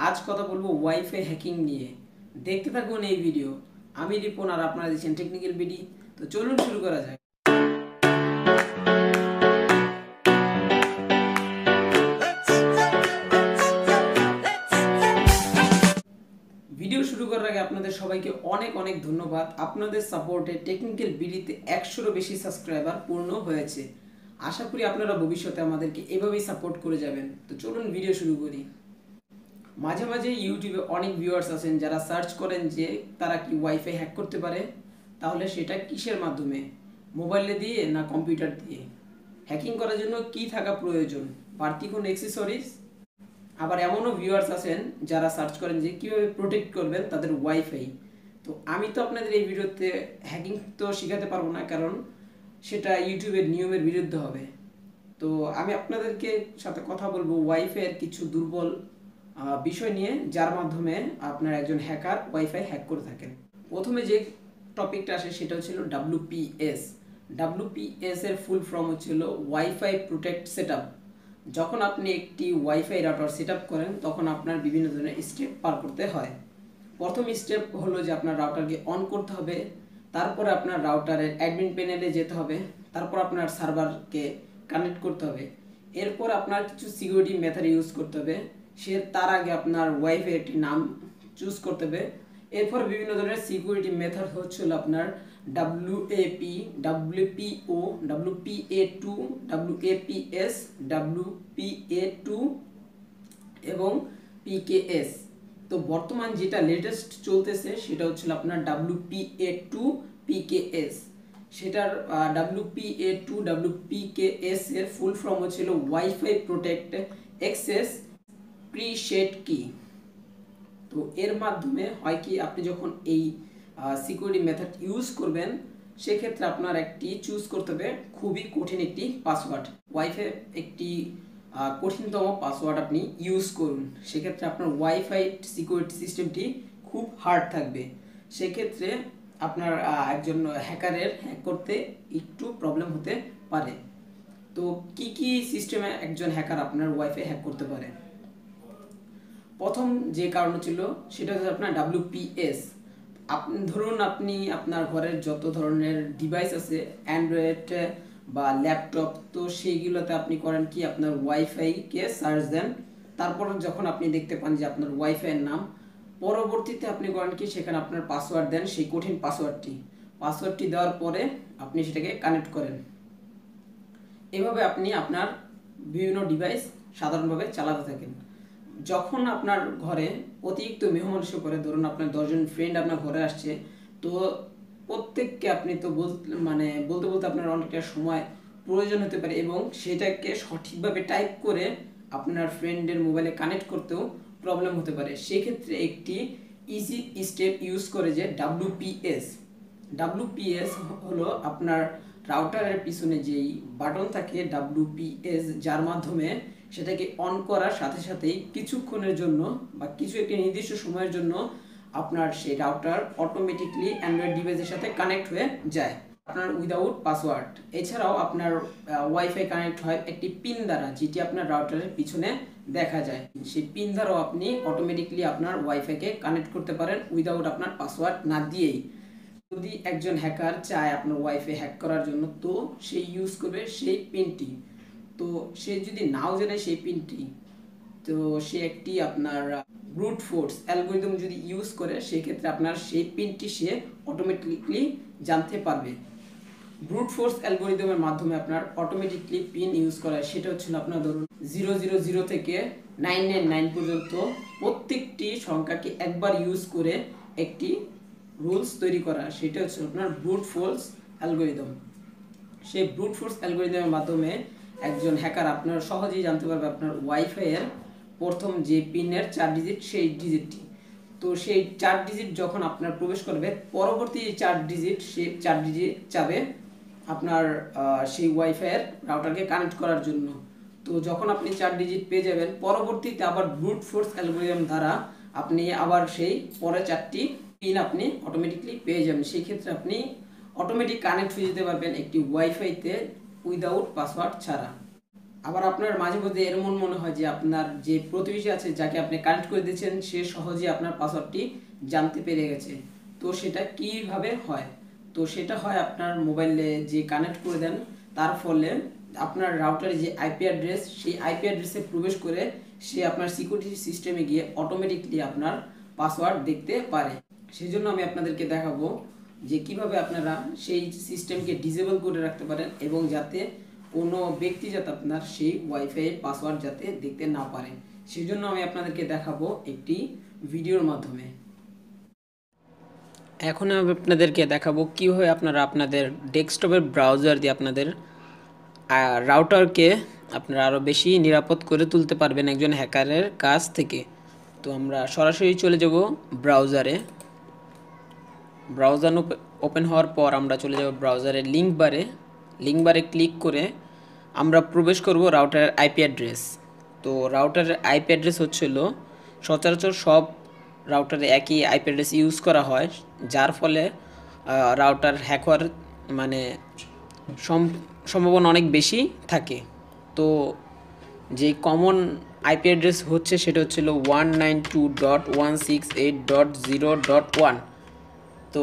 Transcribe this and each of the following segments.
আজ কথা বলবো ওয়াইফাই হ্যাকিং নিয়ে। দেখতে থাকুন এই ভিডিও। আমি রিপন আর আপনারা দেখছেন টেকনিক্যাল বিডি। তো চলুন শুরু করা যাক। ভিডিও শুরু করার আগে আপনাদের সবাইকে অনেক অনেক ধন্যবাদ। আপনাদের সাপোর্টে টেকনিক্যাল বিডিতে 100-রও বেশি সাবস্ক্রাইবার পূর্ণ হয়েছে। আশা করি আপনারা ভবিষ্যতে আমাদেরকে এভাবেই সাপোর্ট করে যাবেন। তো চলুন ভিডিও শুরু করি। মাঝে মাঝে ইউটিউবে অনেক ভিউয়ার্স আছেন যারা সার্চ করেন যে তারা কি ওয়াইফাই হ্যাক করতে পারে, তাহলে সেটা কিসের মাধ্যমে, মোবাইলে দিয়ে না কম্পিউটার দিয়ে। হ্যাকিং করার জন্য কি থাকা প্রয়োজন, বাড়তি কোনো অ্যাক্সেসরিজ। আবার এমনও ভিউয়ার্স আছেন যারা সার্চ করেন যে কীভাবে প্রোটেক্ট করবেন তাদের ওয়াইফাই। তো আমি তো আপনাদের এই ভিডিওতে হ্যাকিং তো শেখাতে পারবো না, কারণ সেটা ইউটিউবের নিয়মের বিরুদ্ধে হবে। তো আমি আপনাদেরকে সাথে কথা বলবো ওয়াইফাইয়ের কিছু দুর্বল বিষয় নিয়ে, যার মাধ্যমে আপনার একজন হ্যাকার ওয়াইফাই হ্যাক করে থাকেন। প্রথমে যে টপিকটা আসে সেটা হচ্ছিল ডাব্লিউপিএস। ডাব্লিউপিএস এর ফুল ফর্ম হচ্ছিল ওয়াইফাই প্রোটেক্ট সেটআপ। যখন আপনি একটি ওয়াইফাই রাউটার সেট আপ করেন তখন আপনার বিভিন্ন ধরনের স্টেপ পার করতে হয়। প্রথম স্টেপ হলো যে আপনার রাউটারকে অন করতে হবে, তারপরে আপনার রাউটারের অ্যাডমিন প্যানেলে যেতে হবে, তারপর আপনার সার্ভারকে কানেক্ট করতে হবে, এরপর আপনার কিছু সিকিউরিটি মেথড ইউজ করতে হবে। তার আগে আপনার ওয়াইফাই একটি নাম চুজ করতে হবে। এরপর বিভিন্ন ধরনের সিকিউরিটি মেথড হচ্ছিল আপনার ডাব্লিউএপি, ডাব্লিউপিও, ডাব্লিউপিএ2, ডাব্লিউএপিএস, ডাব্লিউপিএ2 এবং পিকেএস। তো বর্তমান যেটা লেটেস্ট চলতেছে সেটা হচ্ছিল আপনার ডাব্লিউপিএ2 পিকেএস। সেটার ডাব্লিউপিএ2 ডাব্লিউপিকেএস এর ফুল ফর্ম হচ্ছিল ওয়াইফাই প্রোটেক্ট অ্যাক্সেস প্রিসেট কি। তো এর মাধ্যমে হয় কি, আপনি যখন এই সিকিউরিটি মেথড ইউজ করবেন সেক্ষেত্রে আপনার একটি চুজ করতে হবে খুবই কঠিন একটি পাসওয়ার্ড। ওয়াইফাই একটি কঠিনতম পাসওয়ার্ড আপনি ইউজ করুন, সেক্ষেত্রে আপনার ওয়াইফাই সিকিউরিটি সিস্টেমটি খুব হার্ড থাকবে। সেক্ষেত্রে আপনার একজন হ্যাকারের হ্যাক করতে একটু প্রবলেম হতে পারে। তো কি কি সিস্টেমে একজন হ্যাকার আপনার ওয়াইফাই হ্যাক করতে পারে? প্রথম যে কারণ ছিল সেটা হচ্ছে আপনার ডাব্লিউপিএস। ধরুন আপনি আপনার ঘরের যত ধরনের ডিভাইস আছে, অ্যান্ড্রয়েড বা ল্যাপটপ, তো সেইগুলোতে আপনি করেন কি, আপনার ওয়াইফাইকে সার্চ দেন। তারপর যখন আপনি দেখতে পান যে আপনার ওয়াইফাইয়ের নাম, পরবর্তীতে আপনি করেন কি, সেখানে আপনার পাসওয়ার্ড দেন, সেই কঠিন পাসওয়ার্ডটি দেওয়ার পরে আপনি সেটাকে কানেক্ট করেন। এভাবে আপনি আপনার বিভিন্ন ডিভাইস সাধারণভাবে চালাতে থাকেন। যখন আপনার ঘরে অতিরিক্ত মেহমান এসে পড়ে, ধরুন আপনার 10 জন ফ্রেন্ড আপনার ঘরে আসছে, তো প্রত্যেককে আপনি তো বলতে বলতে আপনার অনেকটা সময় প্রয়োজন হতে পারে, এবং সেটাকে সঠিকভাবে টাইপ করে আপনার ফ্রেন্ডের মোবাইলে কানেক্ট করতেও প্রবলেম হতে পারে। সেক্ষেত্রে একটি ইজি স্টেপ ইউজ করে যে ডাব্লিউপিএস হলো আপনার রাউটারের পিছনে যেই বাটন থাকে ডাব্লিউপিএস, যার মাধ্যমে সেটাকে অন করার সাথে সাথেই কিছুক্ষণের জন্য বা কিছু একটি নির্দিষ্ট সময়ের জন্য আপনার সেই রাউটার অটোমেটিকলি অ্যান্ড্রয়েড ডিভাইসের সাথে কানেক্ট হয়ে যায় আপনার উইদাউট পাসওয়ার্ড। এছাড়াও আপনার ওয়াইফাই কানেক্ট হয় একটি পিন দ্বারা, যেটি আপনার রাউটারের পিছনে দেখা যায়। সেই পিন দ্বারাও আপনি অটোমেটিকলি আপনার ওয়াইফাইকে কানেক্ট করতে পারেন উইদাউট আপনার পাসওয়ার্ড না দিয়েই। যদি একজন হ্যাকার চায় আপনার ওয়াইফাই হ্যাক করার জন্য, তো সে ইউজ করবে সেই পিনটি। তো সে যদি নাও জানে সেই পিনটি, তো সে একটি আপনার ব্রুট ফোর্স অ্যালগরিদম যদি ইউজ করে, সেক্ষেত্রে আপনার সেই পিনটি সে অটোমেটিকলি জানতে পারবে। ব্রুট ফোর্স অ্যালগরিদমের মাধ্যমে আপনার অটোমেটিকলি পিন ইউজ করা, সেটা হচ্ছে আপনার ধরুন 000 থেকে 999 পর্যন্ত প্রত্যেকটি সংখ্যাকে একবার ইউজ করে একটি রুলস তৈরি করা, সেটা হচ্ছে আপনার ব্রুট ফোর্স অ্যালগরিদম। সেই ব্রুট ফোর্স অ্যালগরিদমের মাধ্যমে একজন হ্যাকার আপনার সহজেই জানতে পারবে আপনার ওয়াইফাইয়ের প্রথম যে পিনের 4 ডিজিট, সেই ডিজিটটি। তো সেই 4 ডিজিট যখন আপনার প্রবেশ করবে, পরবর্তী 4 ডিজিট, সে 4 ডিজিট চাবে আপনার সেই ওয়াইফাইয়ের রাউটারকে কানেক্ট করার জন্য। তো যখন আপনি 4 ডিজিট পেয়ে যাবেন, পরবর্তীতে আবার ব্রুট ফোর্স অ্যালগরিদম দ্বারা আপনি আবার সেই পরে 4টি পিন আপনি অটোমেটিকলি পেয়ে যাবেন। সেই ক্ষেত্রে আপনি অটোমেটিক কানেক্ট হয়ে যেতে পারবেন একটি ওয়াইফাইতে উইদাউট পাসওয়ার্ড ছাড়া। আবার আপনার মাঝে মধ্যে এমন মনে হয় যে আপনার যে প্রতিবেশী আছে যাকে আপনি কানেক্ট করে দিয়েছেন সে সহজে আপনার পাসওয়ার্ডটি জানতে পেরে গেছে। তো সেটা কিভাবে হয়? তো সেটা হয় আপনার মোবাইলে যে কানেক্ট করে দেন তার ফলে আপনার রাউটারে যে আইপি অ্যাড্রেস, সেই আইপি অ্যাড্রেসে প্রবেশ করে সে আপনার সিকিউরিটি সিস্টেমে গিয়ে অটোমেটিকলি আপনার পাসওয়ার্ড দেখতে পারে। সেই জন্য আমি আপনাদেরকে দেখাবো যে কিভাবে আপনারা সেই সিস্টেমকে ডিসেবল করে রাখতে পারেন এবং যাতে কোনো ব্যক্তি যাতে আপনার সেই ওয়াইফাই পাসওয়ার্ড যাতে দেখতে না পারে। সেই জন্য আমি আপনাদেরকে দেখাবো একটি ভিডিওর মাধ্যমে। এখন আমি আপনাদেরকে দেখাবো কীভাবে আপনারা আপনাদের ডেস্কটপের ব্রাউজার দিয়ে আপনাদের রাউটারকে আপনারা আরও বেশি নিরাপদ করে তুলতে পারবেন একজন হ্যাকারের কাছ থেকে। তো আমরা সরাসরি চলে যাব ব্রাউজারে। ব্রাউজার ওপেন হওয়ার পর আমরা চলে যাব ব্রাউজারের লিঙ্ক বারে ক্লিক করে আমরা প্রবেশ করব রাউটারের আইপি অ্যাড্রেস। তো রাউটারের আইপি অ্যাড্রেস হচ্ছিল সচরাচর সব রাউটারে একই আইপি অ্যাড্রেস ইউজ করা হয়, যার ফলে রাউটার হ্যাক হওয়ার মানে সম্ভাবনা অনেক বেশি থাকে। তো যে কমন আইপি অ্যাড্রেস হচ্ছে সেটা হচ্ছিল 192.168.0.1। তো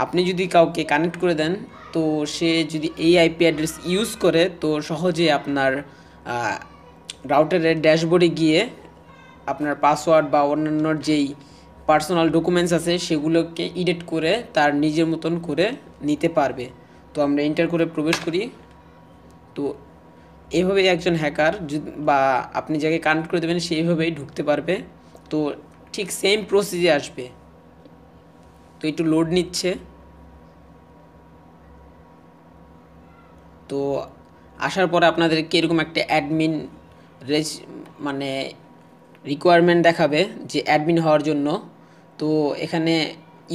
আপনি যদি কাউকে কানেক্ট করে দেন তো সে যদি এই আইপি অ্যাড্রেস ইউজ করে তো সহজে আপনার রাউটারের ড্যাশবোর্ডে গিয়ে আপনার পাসওয়ার্ড বা অন্যান্য যেই পার্সোনাল ডকুমেন্টস আছে সেগুলোকে এডিট করে তার নিজের মতন করে নিতে পারবে। তো আমরা এন্টার করে প্রবেশ করি। তো এইভাবেই একজন হ্যাকার বা আপনি যাকে কানেক্ট করে দেবেন সেইভাবেই ঢুকতে পারবে। তো ঠিক সেম প্রসেসে আসবে। তো একটু লোড নিচ্ছে। তো আসার পরে আপনাদেরকে এরকম একটা অ্যাডমিন মানে রিকোয়ারমেন্ট দেখাবে যে অ্যাডমিন হওয়ার জন্য। তো এখানে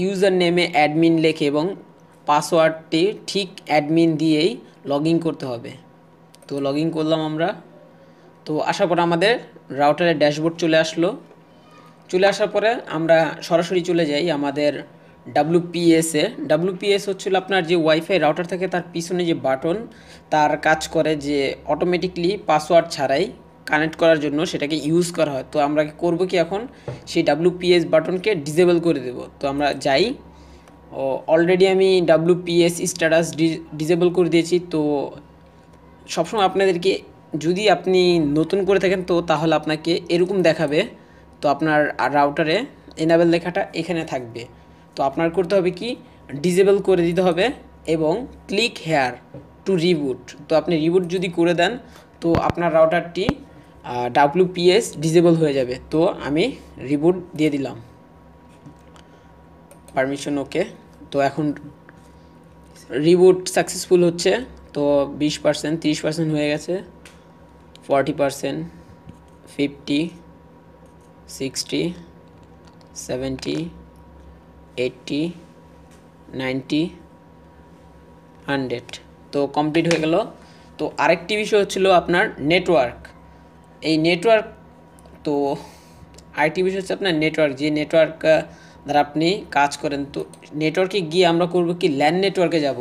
ইউজার নেমে অ্যাডমিন লেখে এবং পাসওয়ার্ডটি ঠিক অ্যাডমিন দিয়েই লগ ইন করতে হবে। তো লগ ইন করলাম আমরা। তো আসার পরে আমাদের রাউটারের ড্যাশবোর্ড চলে আসলো। চলে আসার পরে আমরা সরাসরি চলে যাই আমাদের ডাব্লুপিএস হচ্ছিল আপনার যে ওয়াইফাই রাউটার থাকে তার পিছনে যে বাটন তার কাজ করে যে অটোমেটিকলি পাসওয়ার্ড ছাড়াই কানেক্ট করার জন্য সেটাকে ইউজ করা হয়। তো আমরা করব কি এখন সেই ডাব্লুপিএস বাটনকে ডিসেবল করে দেব। তো আমরা যাই, অলরেডি আমি ডাব্লুপিএস স্ট্যাটাস ডিসেবল করে দিয়েছি। তো সবসময় আপনাদেরকে যদি আপনি নতুন করে থাকেন তো তাহলে আপনাকে এরকম দেখাবে। তো আপনার রাউটারে এনাবেল লেখাটা এখানে থাকবে। তো আপনার করতে হবে কি ডিসেবল করে দিতে হবে এবং ক্লিক হেয়ার টু রিবুট। তো আপনি রিবুট যদি করে দেন তো আপনার রাউটারটি ডাব্লুপিএস ডিসেবল হয়ে যাবে। তো আমি রিবুট দিয়ে দিলাম, পারমিশন ওকে। তো এখন রিবুট সাকসেসফুল হচ্ছে। তো 20%, 30% হয়ে গেছে, 40%, 50, 60, 70, 80, 90, 100। তো কমপ্লিট হয়ে গেল। তো আরেকটি বিষয় হচ্ছিল আপনার নেটওয়ার্ক। এই নেটওয়ার্ক তো আরেকটি বিষয় হচ্ছে আপনার নেটওয়ার্ক, যে নেটওয়ার্ক দ্বারা আপনি কাজ করেন। তো নেটওয়ার্কে গিয়ে আমরা করব কি ল্যান নেটওয়ার্কে যাব।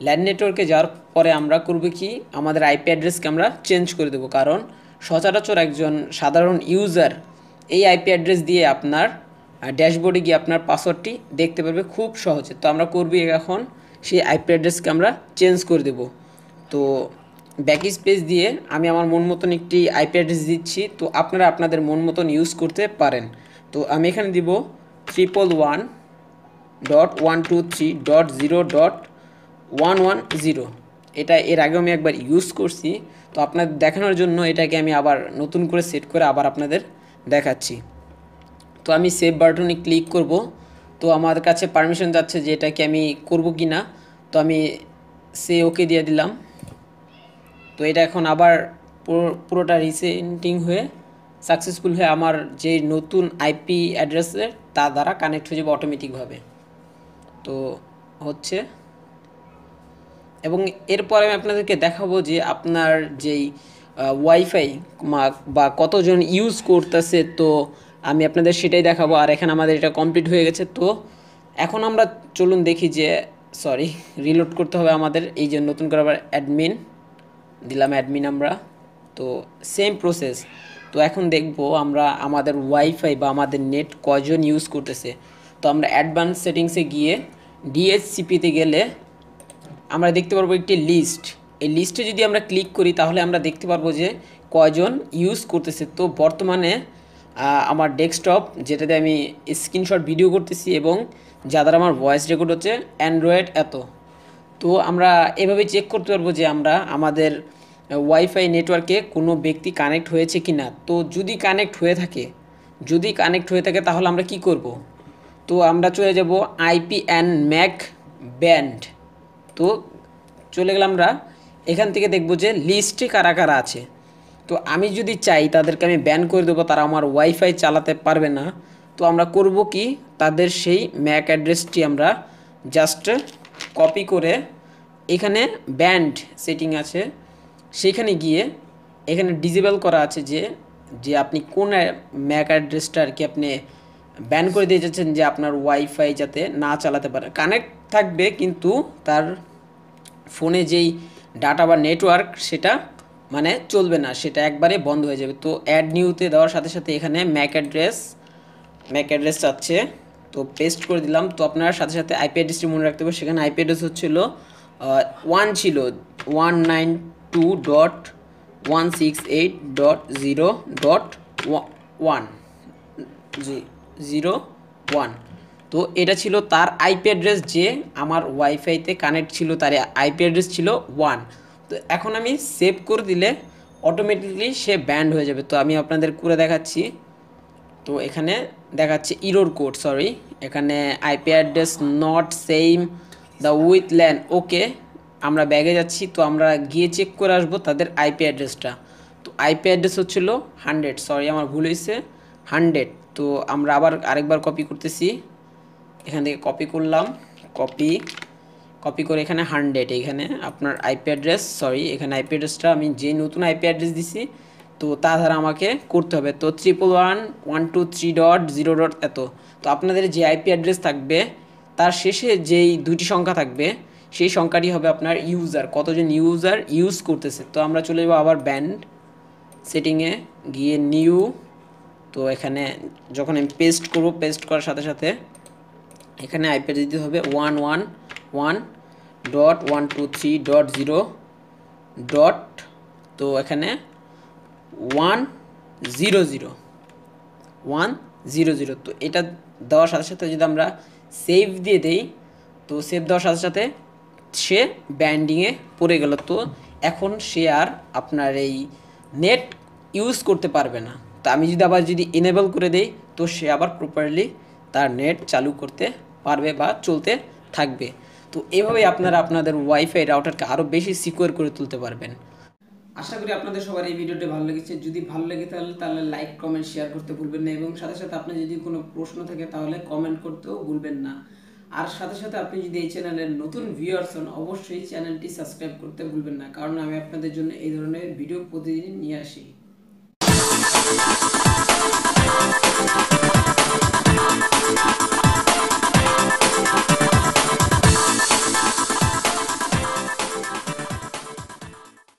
ল্যান নেটওয়ার্কে যাওয়ার পরে আমরা করব কি আমাদের আইপি অ্যাড্রেসকে আমরা চেঞ্জ করে দেবো, কারণ সচরাচর একজন সাধারণ ইউজার এই আইপি অ্যাড্রেস দিয়ে আপনার ড্যাশবোর্ডে গিয়ে আপনার পাসওয়ার্ডটি দেখতে পারবে খুব সহজে। তো আমরা করবি এখন সেই আইপি অ্যাড্রেসকে আমরা চেঞ্জ করে দেব। তো ব্যাক স্পেস দিয়ে আমি আমার মন মতন একটি আইপি অ্যাড্রেস দিচ্ছি। তো আপনারা আপনাদের মন মতন ইউজ করতে পারেন। তো আমি এখানে দিব 111.123.0.110। এটা এর আগেও আমি একবার ইউজ করছি। তো আপনাদের দেখানোর জন্য এটাকে আমি আবার নতুন করে সেট করে আবার আপনাদের দেখাচ্ছি। তো আমি সেভ বাটনে ক্লিক করব। তো আমার কাছে পারমিশন যাচ্ছে যে এটাকে আমি করব কি না। তো আমি সে ওকে দিয়ে দিলাম। তো এটা এখন আবার পুরোটা রিসেটিং হয়ে সাকসেসফুল হয়ে আমার যে নতুন আইপি অ্যাড্রেসের তা দ্বারা কানেক্ট হয়ে যাবে অটোমেটিকভাবে। তো হচ্ছে, এবং এরপরে আমি আপনাদেরকে দেখাবো যে আপনার যেই ওয়াইফাই বা কতজন ইউজ করতেছে। তো আমি আপনাদের সেটাই দেখাবো। আর এখানে আমাদের এটা কমপ্লিট হয়ে গেছে। তো এখন আমরা চলুন দেখি যে রিলোড করতে হবে আমাদের। এই যে নতুন করে আবার অ্যাডমিন দিলাম, অ্যাডমিন আমরা তো সেম প্রসেস। তো এখন দেখব আমরা আমাদের ওয়াইফাই বা আমাদের নেট কয়জন ইউজ করতেছে। তো আমরা অ্যাডভান্স সেটিংসে গিয়ে ডিএসসিপিতে গেলে আমরা দেখতে পারবো একটি লিস্ট। এই লিস্টে যদি আমরা ক্লিক করি তাহলে আমরা দেখতে পারবো যে কয়জন ইউজ করতেছে। তো বর্তমানে আমার ডেস্কটপ যেটাতে আমি স্ক্রিনশট ভিডিও করতেছি এবং যাদের আমার ভয়েস রেকর্ড হচ্ছে অ্যান্ড্রয়েড এত। তো আমরা এভাবে চেক করতে পারবো যে আমরা আমাদের ওয়াইফাই নেটওয়ার্কে কোনো ব্যক্তি কানেক্ট হয়েছে কি না। তো যদি কানেক্ট হয়ে থাকে তাহলে আমরা কি করব। তো আমরা চলে যাব আইপি অ্যান্ড ম্যাক ব্যান্ড। তো চলে গেলাম আমরা এখান থেকে দেখব যে লিস্টে কারা কারা আছে। তো আমি যদি চাই তাদেরকে আমি ব্যান করে দেবো, তারা আমার ওয়াইফাই চালাতে পারবে না। তো আমরা করব কি, তাদের সেই ম্যাক অ্যাড্রেসটি আমরা জাস্ট কপি করে এখানে ব্যান্ড সেটিং আছে সেখানে গিয়ে এখানে ডিজেবল করা আছে যে যে আপনি কোন ম্যাক অ্যাড্রেসটা আর কি আপনি ব্যান করে দিয়ে যাচ্ছেন, যে আপনার ওয়াইফাই যাতে না চালাতে পারে। কানেক্ট থাকবে কিন্তু তার ফোনে যেই ডাটা বা নেটওয়ার্ক সেটা মানে চলবে না, সেটা একবারে বন্ধ হয়ে যাবে। তো অ্যাড নিউতে দেওয়ার সাথে সাথে এখানে ম্যাক অ্যাড্রেস চাচ্ছে, তো পেস্ট করে দিলাম। তো আপনার সাথে সাথে আইপি অ্যাড্রেসটি মনে রাখতে হবে। সেখানে আইপি অ্যাড্রেস হচ্ছিল 192.168.0.1 তো এটা ছিল তার আইপি অ্যাড্রেস, যে আমার ওয়াইফাইতে কানেক্ট ছিল তার আইপি অ্যাড্রেস ছিল 1। তো এখন আমি সেভ করে দিলে অটোমেটিকলি সে ব্যান্ড হয়ে যাবে। তো আমি আপনাদের করে দেখাচ্ছি। তো এখানে দেখাচ্ছে ইরোর কোড, সরি, এখানে IP address not same the with LAN. Okay, আমরা ব্যাগে যাচ্ছি। তো আমরা গিয়ে চেক করে আসবো তাদের আইপি অ্যাড্রেসটা। তো আইপি অ্যাড্রেস হচ্ছিল 100, সরি আমার ভুল হয়েছে 100। তো আমরা আবার আরেকবার কপি করতেছি, এখান থেকে কপি করলাম, কপি করে এখানে 100, এইখানে আপনার আইপি অ্যাড্রেস, সরি এখানে আইপি অ্যাড্রেসটা আমি যে নতুন আইপি অ্যাড্রেস দিছি তো তা দ্বারা আমাকে করতে হবে। তো 111.123.0. এত। তো আপনাদের যে আইপি অ্যাড্রেস থাকবে তার শেষে যেই দুইটি সংখ্যা থাকবে সেই সংখ্যাটি হবে আপনার ইউজার, কতজন ইউজার ইউজ করতেছে। তো আমরা চলে যাবো আবার ব্যান্ড সেটিংয়ে গিয়ে নিউ। তো এখানে যখন আমি পেস্ট করব, পেস্ট করার সাথে সাথে এখানে আইপি অ্যাড্রেস দিতে হবে 111.123.0. তো এখানে 100. তো এটা দেওয়ার সাথে সাথে যদি আমরা সেভ দিয়ে দেই, তো সেভ দেওয়ার সাথে সাথে সে ব্যান্ডিংয়ে পড়ে গেল। তো এখন সে আর আপনার এই নেট ইউজ করতে পারবে না। তো আমি যদি আবার এনেবল করে দেই তো সে আবার প্রপারলি তার নেট চালু করতে পারবে বা চলতে থাকবে। তো এভাবেই আপনারা আপনাদের ওয়াইফাই রাউটারকে আরও বেশি সিকিউর করে তুলতে পারবেন। আশা করি আপনাদের সবার এই ভিডিওটি ভালো লেগেছে। যদি ভালো লেগে তাহলে লাইক কমেন্ট শেয়ার করতে ভুলবেন না, এবং সাথে সাথে আপনার যদি কোনো প্রশ্ন থাকে তাহলে কমেন্ট করতেও ভুলবেন না। আর সাথে সাথে আপনি যদি এই চ্যানেলের নতুন ভিউয়ার্স হন অবশ্যই চ্যানেলটি সাবস্ক্রাইব করতে ভুলবেন না, কারণ আমি আপনাদের জন্য এই ধরনের ভিডিও প্রতিদিন নিয়ে আসি।